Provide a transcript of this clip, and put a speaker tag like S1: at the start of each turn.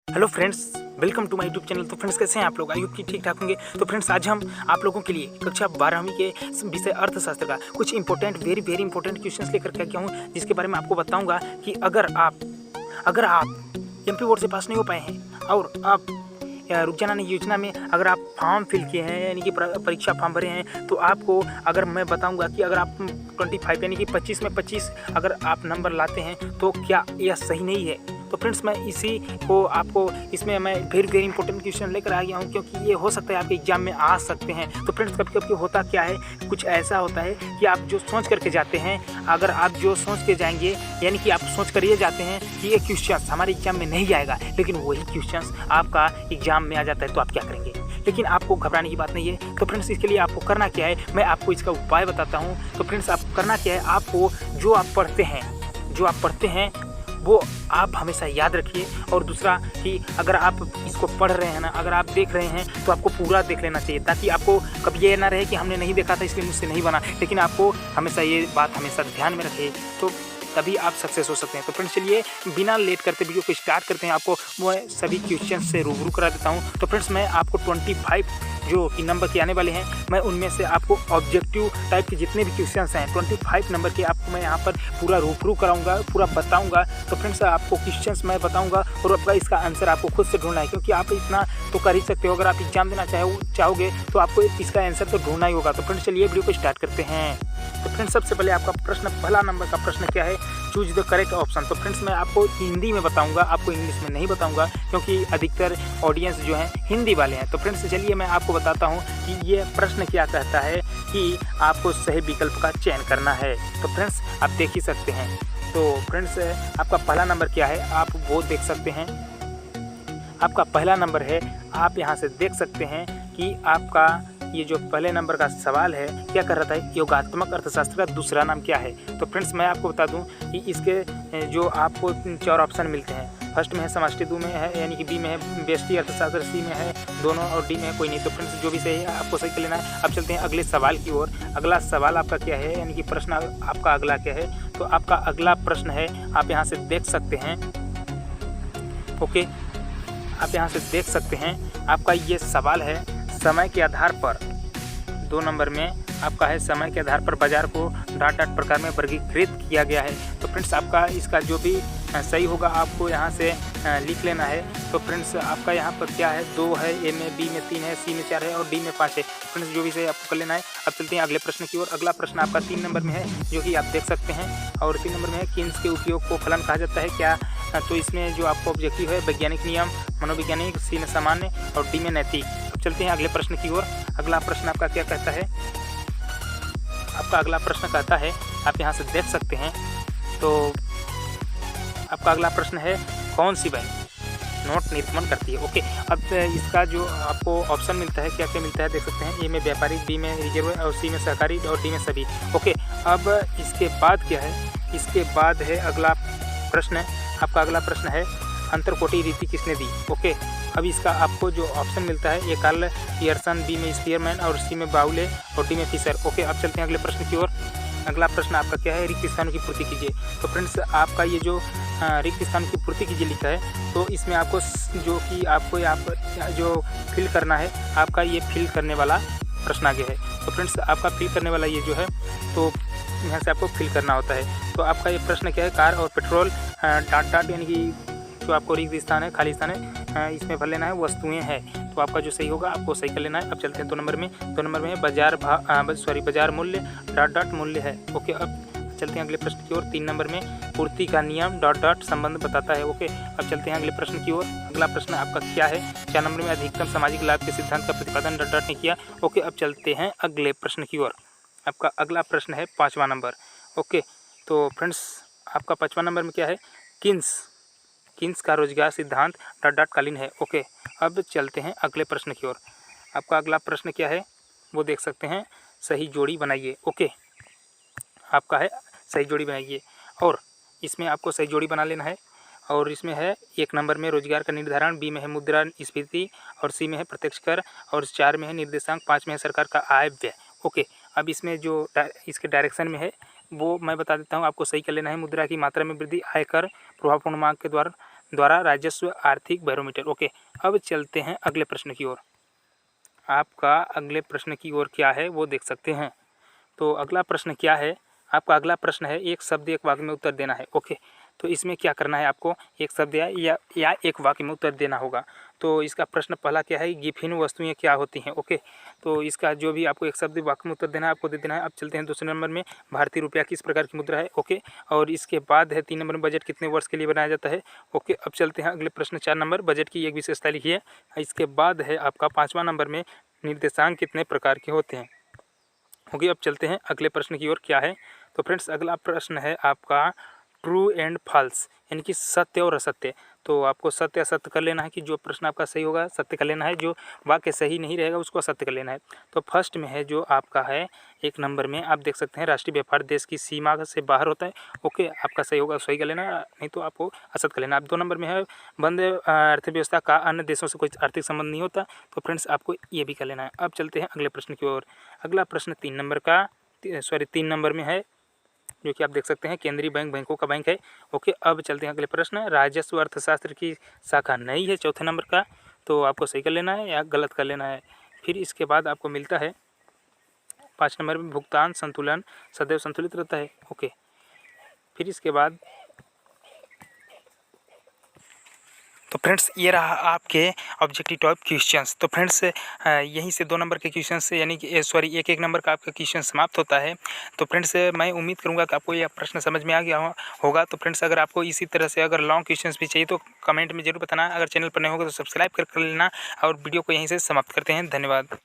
S1: Hello friends, welcome to my YouTube channel. तो friends, कैसे हैं आप लोग? आई होप कि ठीक ठाक होंगे। तो फ्रेंड्स, आज हम आप लोगों के लिए कक्षा 12वीं के विषय अर्थशास्त्र का कुछ इंपॉर्टेंट वेरी इंपॉर्टेंट क्वेश्चंस लेकर के आया हूँ, जिसके बारे में आपको बताऊंगा कि अगर आप एमपी बोर्ड से पास नहीं हो पाए हैं और आप रुक जाना योजना में अगर आप फॉर्म फिल किए हैं, यानी कि परीक्षा फॉर्म भरे हैं, तो आपको अगर मैं बताऊंगा कि अगर आप 25 यानी कि 25 में 25 अगर आप नंबर लाते हैं तो क्या यह सही नहीं है? तो फ्रेंड्स, मैं इसी को आपको इसमें मैं वेरी इंपॉर्टेंट क्वेश्चन लेकर आ गया हूँ, क्योंकि ये हो सकता है आपके एग्जाम में आ सकते हैं। तो फ्रेंड्स, कभी कभी होता क्या है, कुछ ऐसा होता है कि आप जो सोच करके जाते हैं, अगर आप जो सोच के जाएंगे, यानी कि आप सोच कर ये जाते हैं कि ये क्वेश्चन हमारे एग्जाम में नहीं आएगा, लेकिन वही क्वेश्चन आपका एग्जाम में आ जाता है, तो आप क्या करेंगे? लेकिन आपको घबराने की बात नहीं है। तो फ्रेंड्स, इसके लिए आपको करना क्या है, मैं आपको इसका उपाय बताता हूँ। तो फ्रेंड्स, आपको करना क्या है, आपको जो आप पढ़ते हैं वो आप हमेशा याद रखिए। और दूसरा कि अगर आप इसको पढ़ रहे हैं ना, अगर आप देख रहे हैं, तो आपको पूरा देख लेना चाहिए, ताकि आपको कभी ये ना रहे कि हमने नहीं देखा था इसलिए मुझसे नहीं बना। लेकिन आपको हमेशा ये बात हमेशा ध्यान में रखिए, तो तभी आप सक्सेस हो सकते हैं। तो फ्रेंड्स, चलिए बिना लेट करते वीडियो को स्टार्ट करते हैं। आपको मैं सभी क्वेश्चन से रूबरू करा देता हूँ। तो फ्रेंड्स, मैं आपको 25 जो कि नंबर के आने वाले हैं, मैं उनमें से आपको ऑब्जेक्टिव टाइप के जितने भी क्वेश्चंस हैं 25 नंबर के, आपको मैं यहाँ पर पूरा रूबरू कराऊंगा, पूरा बताऊंगा। तो फ्रेंड्स, आपको क्वेश्चंस मैं बताऊंगा और आपका इसका आंसर आपको खुद से ढूंढना है, क्योंकि आप इतना तो कर ही सकते हो। अगर आप एग्जाम देना चाहोगे तो आपको इसका आंसर तो ढूंढना ही होगा। तो फ्रेंड्स, चलिए वीडियो को स्टार्ट करते हैं। तो फ्रेंड्स, सबसे पहले आपका प्रश्न, पहला नंबर का प्रश्न क्या है, चूज द करेक्ट ऑप्शन। तो फ्रेंड्स, मैं आपको हिंदी में बताऊंगा, आपको इंग्लिश में नहीं बताऊंगा, क्योंकि अधिकतर ऑडियंस जो है हिंदी वाले हैं। तो फ्रेंड्स, चलिए मैं आपको बताता हूं कि ये प्रश्न क्या कहता है कि आपको सही विकल्प का चयन करना है। तो फ्रेंड्स, आप देख ही सकते हैं। तो फ्रेंड्स, आपका पहला नंबर क्या है, आप वो देख सकते हैं। आपका पहला नंबर है, आप यहाँ से देख सकते हैं कि आपका ये जो पहले नंबर का सवाल है क्या कर रहा था, योगात्मक अर्थशास्त्र का दूसरा नाम क्या है। तो फ्रेंड्स, मैं आपको बता दूं कि इसके जो आपको 4 ऑप्शन मिलते हैं। फर्स्ट में है समष्टि, 2 में है यानी कि बी में है व्यष्टि अर्थशास्त्र, सी में है दोनों और डी में है कोई नहीं। तो फ्रेंड्स, जो भी सही है आपको सही कर लेना है। अब चलते हैं अगले सवाल की ओर। अगला सवाल आपका क्या है, यानी कि प्रश्न आपका अगला क्या है। तो आपका अगला प्रश्न है, आप यहाँ से देख सकते हैं। ओके, आप यहाँ से देख सकते हैं, आपका ये सवाल है, समय के आधार पर 2 नंबर में आपका है, समय के आधार पर बाजार को डॉट प्रकार में वर्गीकृत किया गया है। तो फ्रेंड्स, आपका इसका जो भी सही होगा आपको यहाँ से लिख लेना है। तो फ्रेंड्स, आपका यहाँ पर क्या है, 2 है, ए में, बी में 3 है, सी में 4 है और डी में 5 है। फ्रेंड्स, जो भी सही आपको कर लेना है। अब चलते हैं अगले प्रश्न की ओर। अगला प्रश्न आपका 3 नंबर में है, जो कि आप देख सकते हैं। और 3 नंबर में है, किन्स के उपयोग को फलन कहा जाता है क्या। तो इसमें जो आपको ऑब्जेक्टिव है, वैज्ञानिक नियम, मनोवैज्ञानिक, सी में सामान्य और डी में नैतिक। अब चलते हैं अगले प्रश्न की ओर। अगला प्रश्न आपका क्या कहता है, आपका अगला प्रश्न कहता है, आप यहाँ से देख सकते हैं। तो आपका अगला प्रश्न है, कौन सी बैंक नोट निर्गमन करती है। ओके, अब इसका जो आपको ऑप्शन मिलता है, क्या क्या मिलता है देख सकते हैं। ए में व्यापारिक, बी में रिजर्व और सी में सहकारी और डी में सभी। ओके, अब इसके बाद क्या है, इसके बाद है अगला प्रश्न। आपका अगला प्रश्न है, अंतरकोटि रीति किसने दी। ओके, अब इसका आपको जो ऑप्शन मिलता है, ए कार्ल पियर्सन, बी में स्पीयरमैन और सी में बाउले और डी में फिशर। ओके, अब चलते हैं अगले प्रश्न की ओर। अगला प्रश्न आपका क्या है, रिक्त स्थानों की पूर्ति कीजिए। तो फ्रेंड्स, आपका ये जो रिक्त स्थान की पूर्ति कीजिए लिखा है, तो इसमें आपको जो कि आपको यहाँ पर जो फिल करना है, आपका ये फिल करने वाला प्रश्न आगे है। तो फ्रेंड्स, आपका फिल करने वाला ये जो है, तो यहाँ से आपको फिल करना होता है। तो आपका ये प्रश्न क्या है, कार और पेट्रोल डॉट यानी कि जो आपको रिक्त स्थान है, खाली स्थान है, इसमें भर लेना है, वस्तुएं हैं। तो आपका जो सही होगा आपको सही कर लेना है। अब चलते हैं 2 नंबर में। 2 नंबर में बाजार मूल्य डॉट मूल्य है। ओके, अब चलते हैं अगले प्रश्न की ओर। 3 नंबर में पूर्ति का नियम डॉट संबंध बताता है। ओके, अब चलते हैं अगले प्रश्न की ओर। अगला प्रश्न आपका क्या है, 4 नंबर में अधिकतम सामाजिक लाभ के सिद्धांत का प्रतिपादन डॉट ने किया। ओके, अब चलते हैं अगले प्रश्न की ओर। आपका अगला प्रश्न है 5वां नंबर। ओके, तो फ्रेंड्स, आपका 5वां नंबर में क्या है, किन्स का रोजगार सिद्धांत डॉट कालीन है। ओके, अब चलते हैं अगले प्रश्न की ओर। आपका अगला प्रश्न क्या है, वो देख सकते हैं, सही जोड़ी बनाइए। ओके, आपका है सही जोड़ी बनाइए, और इसमें आपको सही जोड़ी बना लेना है। और इसमें है 1 नंबर में रोजगार का निर्धारण, बी में है मुद्रास्फीति और सी में है प्रत्यक्ष कर और 4 में है निर्देशांक, 5 में है सरकार का आय व्यय। ओके, अब इसमें जो इसके डायरेक्शन में है वो मैं बता देता हूँ, आपको सही कर लेना है। मुद्रा की मात्रा में वृद्धि, आयकर, प्रभावपूर्ण मांग के द्वारा द्वारा राजस्व आर्थिक बैरोमीटर। ओके, अब चलते हैं अगले प्रश्न की ओर। आपका अगले प्रश्न की ओर क्या है वो देख सकते हैं। तो अगला प्रश्न क्या है, आपका अगला प्रश्न है एक शब्द एक वाक्य में उत्तर देना है। ओके, तो इसमें क्या करना है, आपको एक शब्द या एक वाक्य में उत्तर देना होगा। तो इसका प्रश्न पहला क्या है, गिफिन वस्तुएं क्या होती हैं। ओके, तो इसका जो भी आपको एक शब्द वाक्य में उत्तर देना है आपको दे देना है। अब चलते हैं दूसरे नंबर में, भारतीय रुपया किस प्रकार की मुद्रा है। ओके, और इसके बाद है 3 नंबर में, बजट कितने वर्ष के लिए बनाया जाता है। ओके, अब चलते हैं अगले प्रश्न 4 नंबर, बजट की एक विशेषता लिखिए। इसके बाद है आपका 5वां नंबर में, निर्देशांक कितने प्रकार के होते हैं। ओके, अब चलते हैं अगले प्रश्न की ओर क्या है। तो फ्रेंड्स अगला प्रश्न है आपका ट्रू एंड फॉल्स, यानी कि सत्य और असत्य। तो आपको सत्य असत्य कर लेना है कि जो प्रश्न आपका सही होगा सत्य कर लेना है, जो वाक्य सही नहीं रहेगा उसको असत्य कर लेना है। तो फर्स्ट में है जो आपका है 1 नंबर में, आप देख सकते हैं राष्ट्रीय व्यापार देश की सीमा से बाहर होता है। ओके, आपका सही होगा सही कर लेना, नहीं तो आपको असत्य कर लेना। अब 2 नंबर में है बंद अर्थव्यवस्था का अन्य देशों से कोई आर्थिक संबंध नहीं होता। तो फ्रेंड्स आपको ये भी कर लेना है। अब चलते हैं अगले प्रश्न की ओर। अगला प्रश्न 3 नंबर में है, जो कि आप देख सकते हैं केंद्रीय बैंक बैंकों का बैंक है। ओके, अब चलते हैं अगले प्रश्न, राजस्व अर्थशास्त्र की शाखा नई है 4थे नंबर का। तो आपको सही कर लेना है या गलत कर लेना है। फिर इसके बाद आपको मिलता है 5 नंबर में, भुगतान संतुलन सदैव संतुलित रहता है। ओके, फिर इसके बाद तो फ्रेंड्स ये रहा आपके ऑब्जेक्टिव टाइप क्वेश्चंस। तो फ्रेंड्स यहीं से 2 नंबर के क्वेश्चंस यानी कि एक नंबर का आपका क्वेश्चन समाप्त होता है। तो फ्रेंड्स मैं उम्मीद करूंगा कि आपको यह प्रश्न समझ में आ गया होगा। तो फ्रेंड्स अगर आपको इसी तरह से अगर लॉन्ग क्वेश्चंस भी चाहिए तो कमेंट में जरूर बताना। अगर चैनल पर नहीं होगा तो सब्सक्राइब कर लेना, और वीडियो को यहीं से समाप्त करते हैं। धन्यवाद।